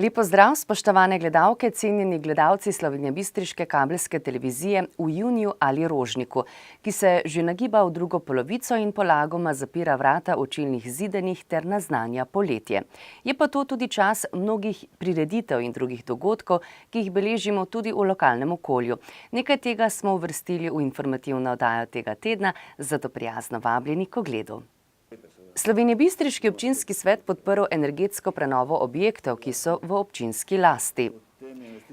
Lep pozdrav, spoštovane gledalke, cenjeni gledalci slovenjebistriške kabelske televizije v Juniju ali Rožniku, ki se že nagiba v drugo polovico in polagoma zapira vrata učilnih zidenih ter naznanja poletje. Je pa to tudi čas mnogih prireditev in drugih dogodkov, ki jih beležimo tudi v lokalnem okolju. Nekaj tega smo uvrstili v informativno oddajo tega tedna, zato prijazno vabljeni k ogledu. Slovenjebistriški občinski svet podprl energetsko prenovo objektov, ki so v občinski lasti.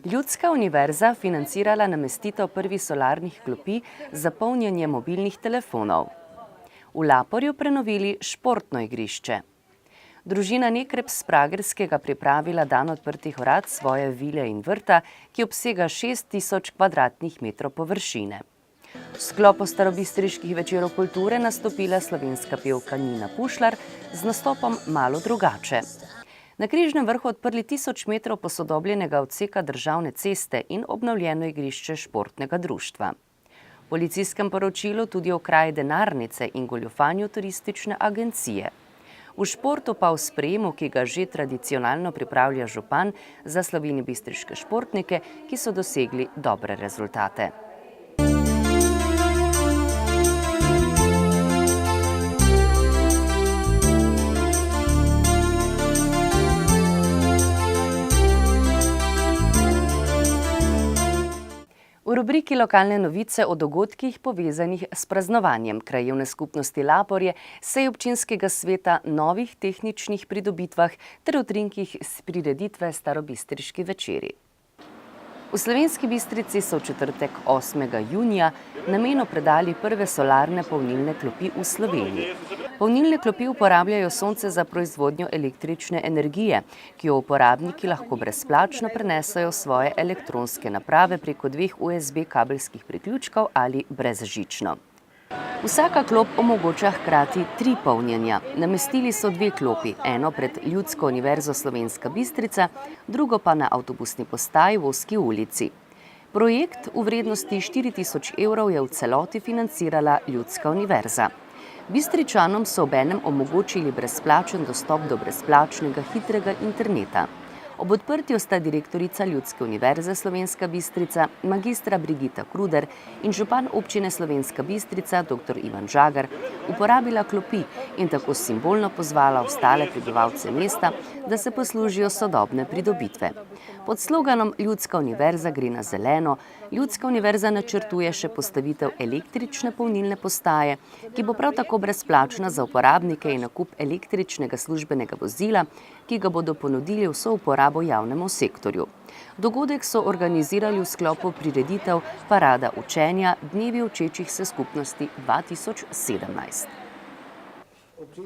Ljudska univerza financirala namestitev prvih solarnih klopi za polnjenje mobilnih telefonov. V Laporju prenovili športno igrišče. Družina Nekrep z Pragerskega pripravila dan odprtih vrat svoje vile in vrta, ki obsega 6000 kvadratnih metrov površine. V sklopu starobistriških večerov kulture nastopila slovenska pevka Nina Pušlar z nastopom Malo drugače. Na Križnem vrhu odprli 1000 metrov posodobljenega odseka državne ceste in obnovljeno igrišče športnega društva. V policijskem poročilu tudi o kraji denarnice in goljufanju turistične agencije. V športu pa v sprejemu, ki ga že tradicionalno pripravlja župan za slovenjebistriške športnike, ki so dosegli dobre rezultate. V rubriki Lokalne novice o dogodkih povezanih s praznovanjem krajevne skupnosti Laporje, sej občinskega sveta, novih tehničnih pridobitvah ter utrinkih s prireditve Starobistriški večeri. V Slovenski Bistrici so v četrtek 8. junija namenu predali prve solarne polnilne klopi v Sloveniji. Polnilne klopi uporabljajo sonce za proizvodnjo električne energije, ki jo uporabniki lahko brezplačno prenesajo svoje elektronske naprave preko 2 USB kabelskih priključkov ali brezžično. Vsaka klop omogoča hkrati 3 polnjenja. Namestili so 2 klopi, eno pred Ljudsko univerzo Slovenska Bistrica, drugo pa na avtobusni postaji v Ozki ulici. Projekt v vrednosti 4000 evrov je v celoti financirala Ljudska univerza. Bistričanom so obenem omogočili brezplačen dostop do brezplačnega hitrega interneta. Ob odprtju sta direktorica Ljudske univerze Slovenska Bistrica, magistra Brigita Kruder in župan občine Slovenska Bistrica, dr. Ivan Žagar, uporabila klopi in tako simbolno pozvala ostale prebivalce mesta, da se poslužijo sodobne pridobitve. Pod sloganom Ljudska univerza gre na zeleno, Ljudska univerza načrtuje še postavitev električne polnilne postaje, ki bo prav tako brezplačna za uporabnike in nakup električnega službenega vozila, ki ga bodo ponudili vso uporabo javnemu sektorju. Dogodek so organizirali v sklopu prireditev Parada učenja Dnevi učečih se skupnosti 2017.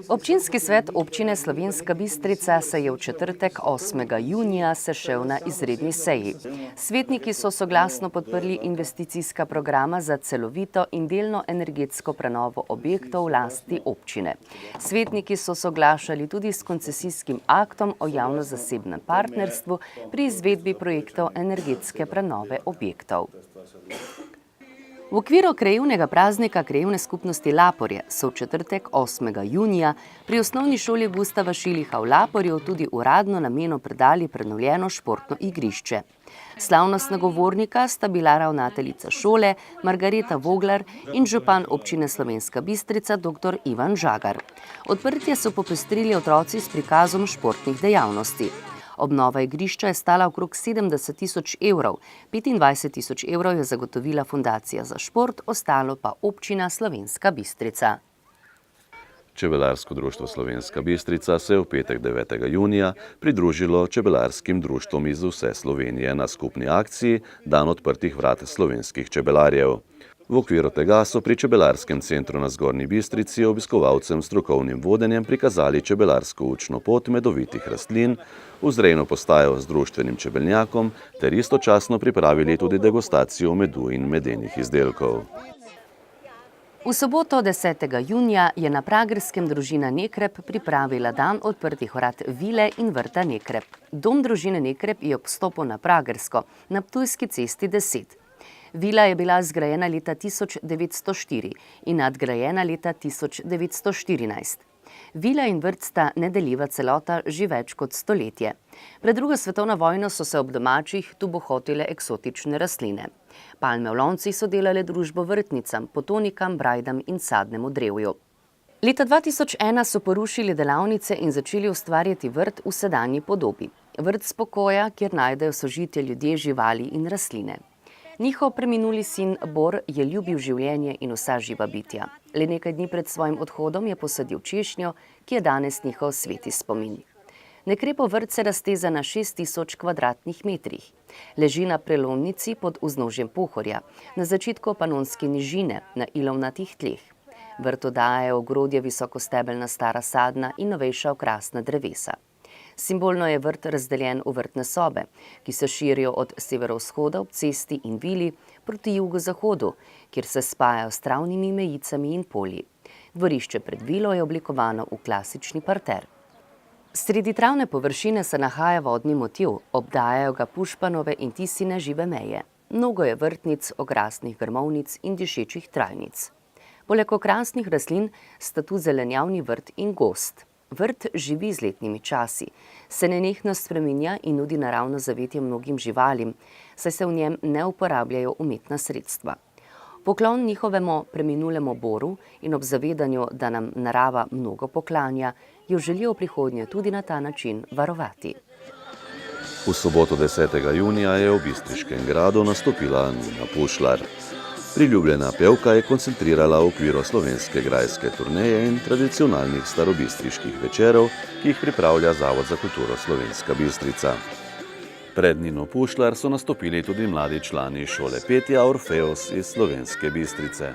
Občinski svet občine Slovenska Bistrica se je v četrtek 8. junija sešel na izredni seji. Svetniki so soglasno podprli investicijska programa za celovito in delno energetsko prenovo objektov v lasti občine. Svetniki so soglašali tudi s koncesijskim aktom o javno-zasebnem partnerstvu pri izvedbi projektov energetske prenove objektov. V okviru krajevnega praznika krajevne skupnosti Laporje so v četrtek 8. junija pri osnovni šoli Gustava Šiliha v Laporju tudi uradno namenu predali prenovljeno športno igrišče. Slavnostna govornika sta bila ravnateljica šole Margareta Voglar in župan občine Slovenska Bistrica dr. Ivan Žagar. Odprtje so popestrili otroci s prikazom športnih dejavnosti. Obnova igrišča je stala okrog 70 000 evrov, 25 000 evrov je zagotovila Fundacija za šport, ostalo pa občina Slovenska Bistrica. Čebelarsko društvo Slovenska Bistrica se je v petek 9. junija pridružilo čebelarskim društvom iz vse Slovenije na skupni akciji Dan odprtih vrat slovenskih čebelarjev. V okviru tega so pri Čebelarskem centru na Zgornji Bistrici obiskovalcem s strokovnim vodenjem prikazali čebelarsko učno pot medovitih rastlin, vzrejno postajo z društvenim čebelnjakom ter istočasno pripravili tudi degustacijo medu in medenih izdelkov. V soboto 10. junija je na Pragerskem družina Nekrep pripravila dan odprtih vrat vile in vrta Nekrep. Dom družine Nekrep je ob vstopu na Pragersko, na Ptujski cesti 10. Vila je bila zgrajena leta 1904 in nadgrajena leta 1914. Vila in vrt sta nedeljiva celota že več kot stoletje. Pred drugo svetovno vojno so se ob domačih tu bohotile eksotične rastline. Palme v loncih so delale družbo vrtnicam, potonikam, brajdam in sadnemu drevju. Leta 2001 so porušili delavnice in začeli ustvarjati vrt v sedanji podobi. Vrt spokoja, kjer najdejo sožitje ljudje, živali in rastline. Njihov preminuli sin Bor je ljubil življenje in vsa živa bitja. Le nekaj dni pred svojim odhodom je posadil češnjo, ki je danes njihov sveti spomin. Nekrepo vrt se razteza na 6000 kvadratnih metrih. Leži na prelomnici pod vznožjem Pohorja, na začetku Panonske nižine, na ilovnatih tleh. Vrtu dajejo ogrodje visokostebelna stara sadna in novejša okrasna drevesa. Simbolno je vrt razdeljen v vrtne sobe, ki se širijo od severovzhoda ob cesti in vili proti jugozahodu, kjer se spajajo s travnimi mejicami in polji. Dvorišče pred vilo je oblikovano v klasični parter. Sredi travne površine se nahaja vodni motiv, obdajajo ga pušpanove in tisine žive meje. Mnogo je vrtnic, okrasnih grmovnic in dišečih trajnic. Poleg okrasnih rastlin sta tu zelenjavni vrt in gozd. Vrt živi z letnimi časi, se nenehno spreminja in nudi naravno zavetje mnogim živalim, saj se v njem ne uporabljajo umetna sredstva. Poklon njihovemu preminulemu Boru in ob zavedanju, da nam narava mnogo poklanja, jo želijo v prihodnje tudi na ta način varovati. V soboto 10. junija je v Bistriškem gradu nastopila Nina Pušlar. Priljubljena pevka je koncentrirala v okviru slovenske grajske turneje in tradicionalnih starobistriških večerov, ki jih pripravlja Zavod za kulturo Slovenska Bistrica. Pred Nino Pušlar so nastopili tudi mladi člani šole petja Orfeus iz Slovenske Bistrice.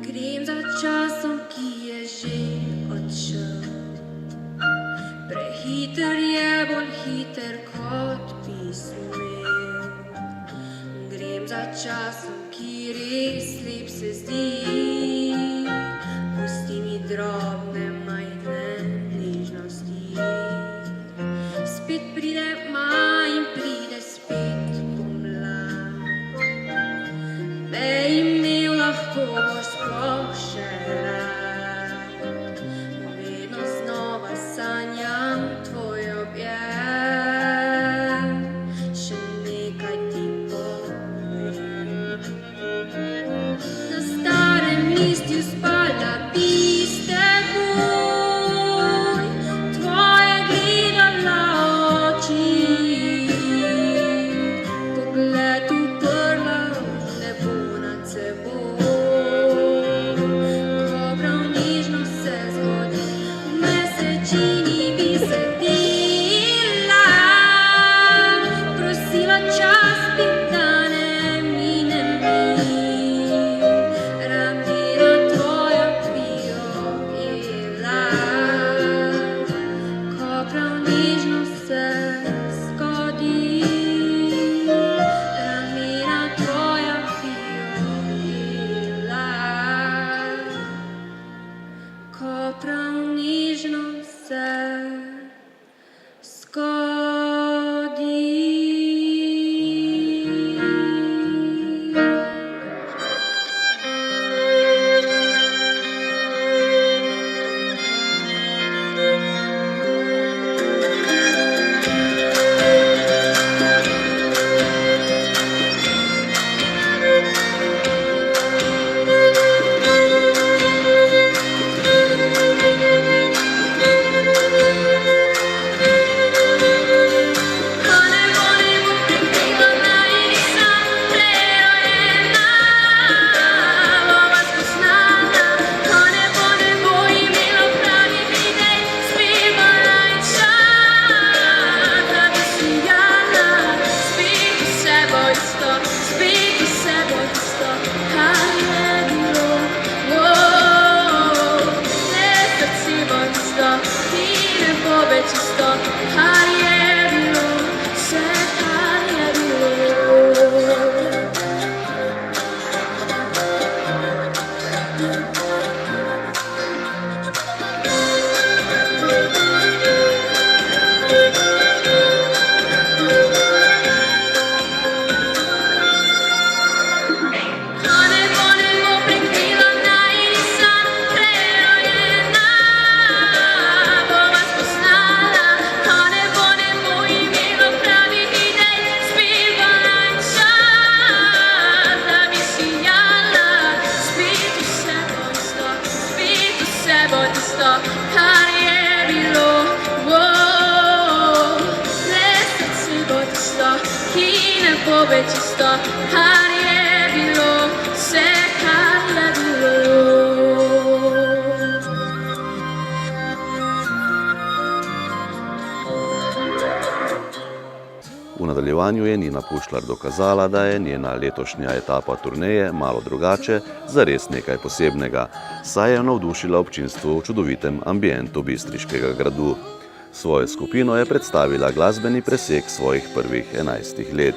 Grem za časom, ki je že odšel. Prehiter je, bolj hiter, kot bi smel. Grem za časom, ki res lep se zdi. Pusti mi drobne, majhne nežnosti. Spet pride maj in pride spet pomlad. Me imel lahko boš sploh še rad. Vedno znova sanjam tvoj objem. Še nekaj ti povem. Na starem listju spala piste moj, tvoje gledala oči. Pogled uprla v nebo nad seboj. Ko prav nežno se zgodi, v mesečini bi sedela. Prosila čas bi, da ne mine mi. Rad bi na tvojo kri objela. Ko prav nežno se zgodi, rad bi na tvojo kri objela. Ko prav nežno se zgodi. robe čisto, kar je bilo, vse kar je bilo. V nadaljevanju je Nina Pušlar dokazala, da je njena letošnja etapa turneje malo drugače, zares nekaj posebnega, saj je navdušila občinstvo v čudovitem ambientu bistriškega gradu. Svojo skupino je predstavila glasbeni presek svojih prvih 11 let.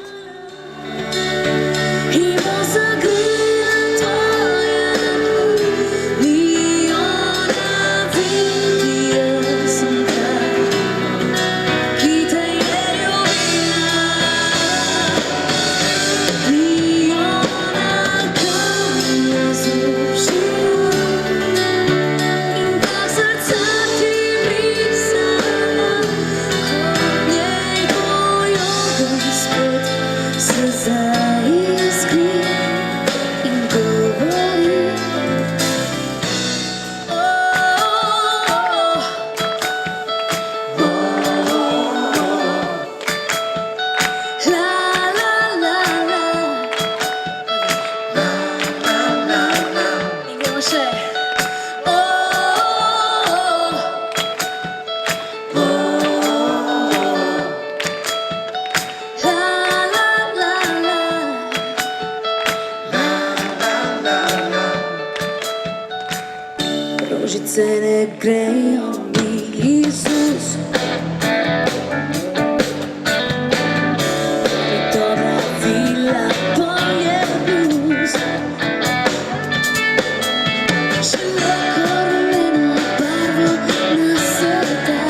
Rožice ne grejo mi, Isus. Dobra vila, polje blues. Široko rumeno barvo nasrta.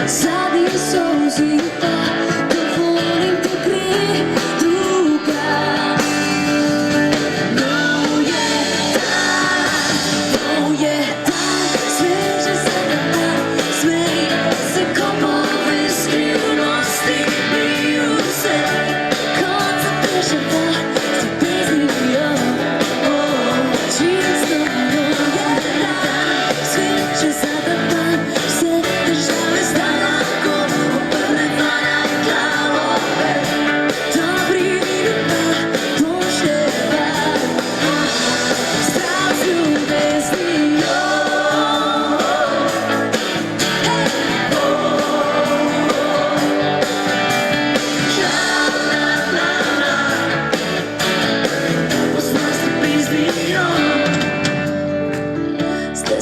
Zadnji solzi pa dovolim ti gre druga.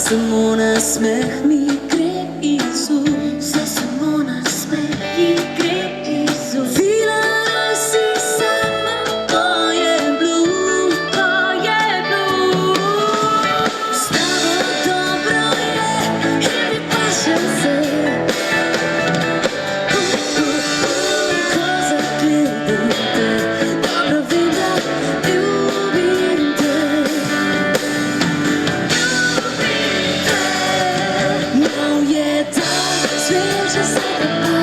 Samo na smeh mi gre, Isus. Samo na smeh mi gre, Isus. Vila si sama, to je blues, to je blues. S tabo dobro je in mi paše se. Ko zagledam te, dobro vem, da ljubim te. Sveže zakapa,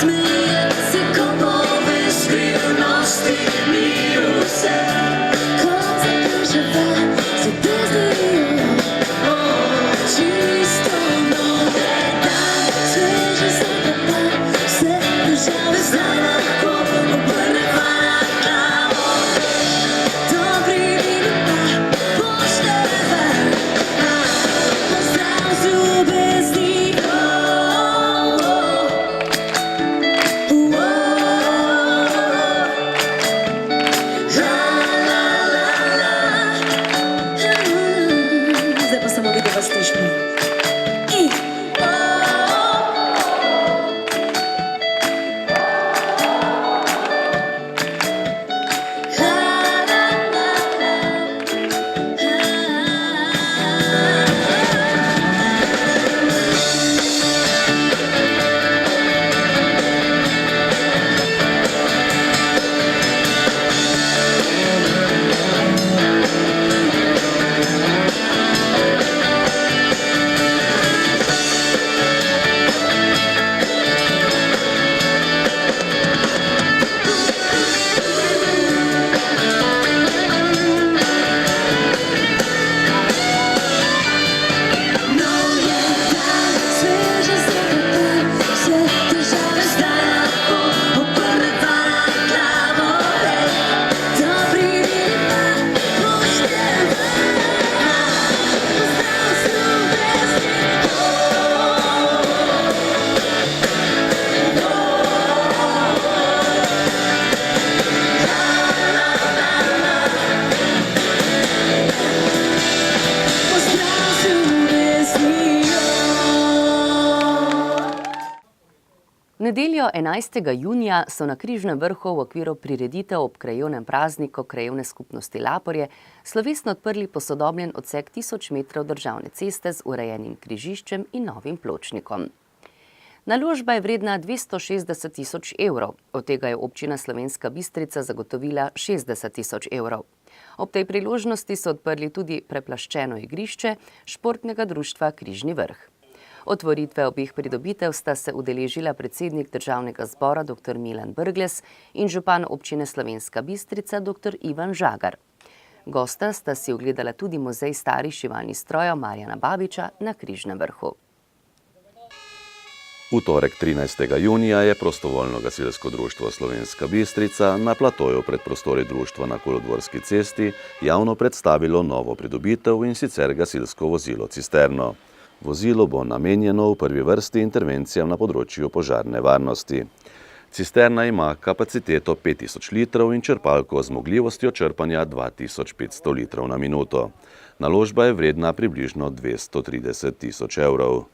smeje se kopove skrivnosti, mir vse. Kot zakržava, se te zdijo, čisto nove dan. Sveže zakapa, vse države zdaj lahko obrneva na glavo. Dobri vini pa pošteva, pozdrav z ljubeznijo. V nedeljo 11. junija so na Križnem vrhu v okviru prireditev ob krajevnem prazniku Krajevne skupnosti Laporje slovesno odprli posodobljen odsek 1000 metrov državne ceste z urejenim križiščem in novim pločnikom. Naložba je vredna 260 tisoč evrov, od tega je občina Slovenska Bistrica zagotovila 60 tisoč evrov. Ob tej priložnosti so odprli tudi preplaščeno igrišče športnega društva Križni vrh. Otvoritve obeh pridobitev sta se udeležila predsednik državnega zbora dr. Milan Brglez in župan občine Slovenska Bistrica dr. Ivan Žagar. Gosta sta si ogledala tudi muzej starih živalnih strojev Marjana Babiča na Križnem vrhu. V torek 13. junija je prostovoljno gasilsko društvo Slovenska Bistrica na platoju pred prostori društva na Kolodvorski cesti javno predstavilo novo pridobitev, in sicer gasilsko vozilo cisterno. Vozilo bo namenjeno v prvi vrsti intervencijam na področju požarne varnosti. Cisterna ima kapaciteto 5000 litrov in črpalko z zmogljivostjo črpanja 2500 litrov na minuto. Naložba je vredna približno 230 tisoč evrov.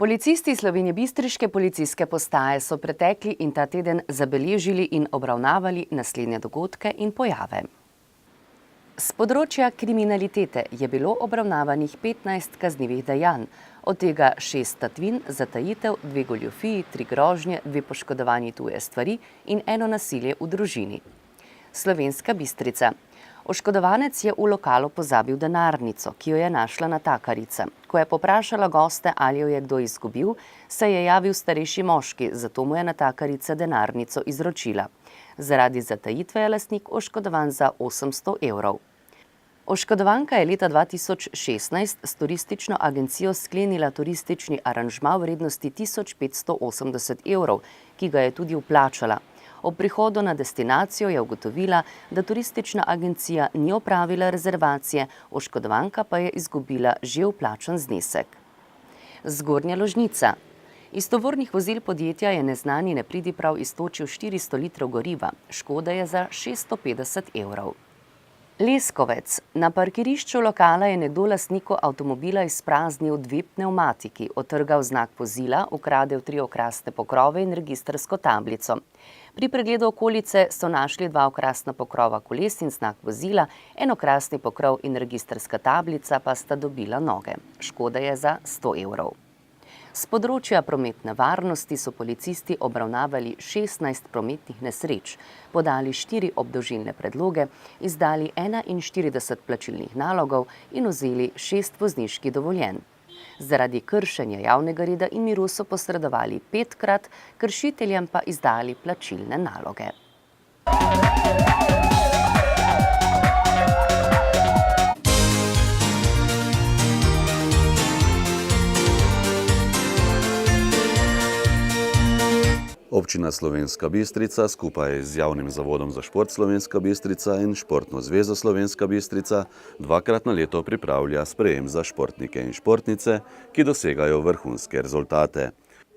Policisti slovenjebistriške policijske postaje so pretekli in ta teden zabeležili in obravnavali naslednje dogodke in pojave. S področja kriminalitete je bilo obravnavanih 15 kaznivih dejanj, od tega 6 tatvin, zatajitev, 2 goljufiji, 3 grožnje, 2 poškodovanji tuje stvari in 1 nasilje v družini. Slovenska Bistrica. Oškodovanec je v lokalu pozabil denarnico, ki jo je našla natakarica. Ko je poprašala goste, ali jo je kdo izgubil, se je javil starejši moški, zato mu je natakarica denarnico izročila. Zaradi zatajitve je lastnik oškodovan za 800 evrov. Oškodovanka je leta 2016 s turistično agencijo sklenila turistični aranžma v vrednosti 1580 evrov, ki ga je tudi vplačala. Ob prihodu na destinacijo je ugotovila, da turistična agencija ni opravila rezervacije, oškodovanka pa je izgubila že vplačan znesek. Zgornja Ložnica. Iz tovornih vozil podjetja je neznani nepridiprav iztočil 400 litrov goriva, škoda je za 650 evrov. Leskovec. Na parkirišču lokala je nekdo lastniku avtomobila izpraznil 2 pnevmatiki, odtrgal znak vozila, ukradel 3 okrasne pokrove in registrsko tablico. Pri pregledu okolice so našli 2 okrasna pokrova koles in znak vozila, 1 okrasni pokrov in registrska tablica pa sta dobila noge. Škoda je za 100 evrov. Z področja prometne varnosti so policisti obravnavali 16 prometnih nesreč, podali 4 obdolžilne predloge, izdali 41 plačilnih nalogov in vzeli 6 vozniških dovoljenj. Zaradi kršenja javnega reda in miru so posredovali 5-krat, kršiteljem pa izdali plačilne naloge. Občina Slovenska Bistrica skupaj z Javnim zavodom za šport Slovenska Bistrica in Športno zvezo Slovenska Bistrica 2-krat na leto pripravlja sprejem za športnike in športnice, ki dosegajo vrhunske rezultate.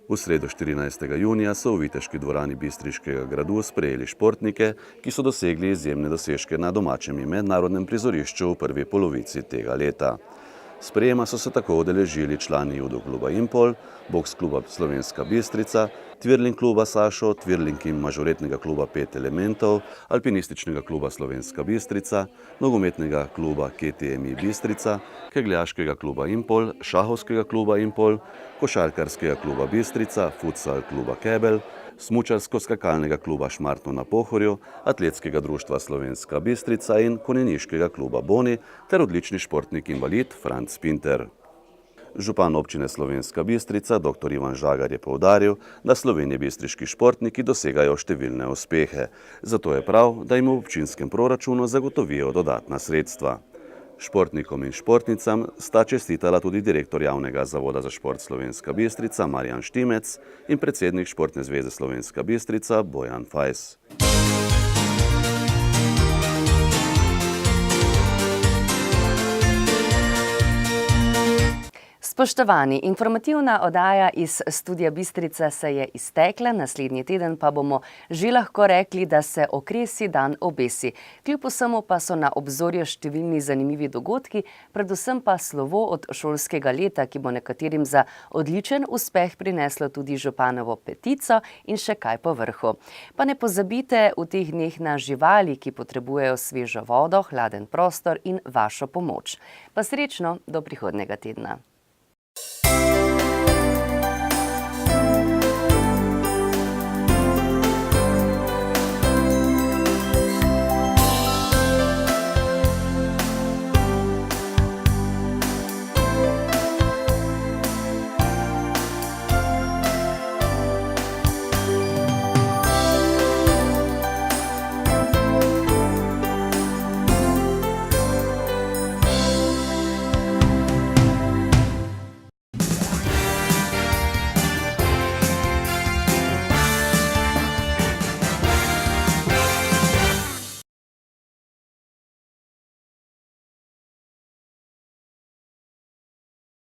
V sredo 14. junija so v Viteški dvorani Bistriškega gradu sprejeli športnike, ki so dosegli izjemne dosežke na domačem in mednarodnem prizorišču v prvi polovici tega leta. Sprejema so se tako udeležili člani judo kluba Impol, boks kluba Slovenska Bistrica, tvirling kluba Sašo, tvirling in mažoretnega kluba 5 elementov, alpinističnega kluba Slovenska Bistrica, nogometnega kluba KTMI Bistrica, kegljaškega kluba Impol, šahovskega kluba Impol, košarkarskega kluba Bistrica, futsal kluba Kebel, smučarsko-skakalnega kluba Šmartno na Pohorju, atletskega društva Slovenska Bistrica in konjeniškega kluba Boni ter odlični športnik invalid Franc Pinter. Župan občine Slovenska Bistrica dr. Ivan Žagar je poudaril, da slovenjebistriški športniki dosegajo številne uspehe, zato je prav, da jim v občinskem proračunu zagotovijo dodatna sredstva. Športnikom in športnicam sta čestitala tudi direktor Javnega zavoda za šport Slovenska Bistrica Marjan Štimec in predsednik Športne zveze Slovenska Bistrica Bojan Fajs. Spoštovani, informativna oddaja iz studia Bistrica se je iztekla, naslednji teden pa bomo že lahko rekli, da se okresi dan obesi. Kljub vsemu pa so na obzorju številni zanimivi dogodki, predvsem pa slovo od šolskega leta, ki bo nekaterim za odličen uspeh prineslo tudi županovo petico in še kaj po vrhu. Pa ne pozabite v teh dneh na živali, ki potrebujejo svežo vodo, hladen prostor in vašo pomoč. Pa srečno do prihodnjega tedna.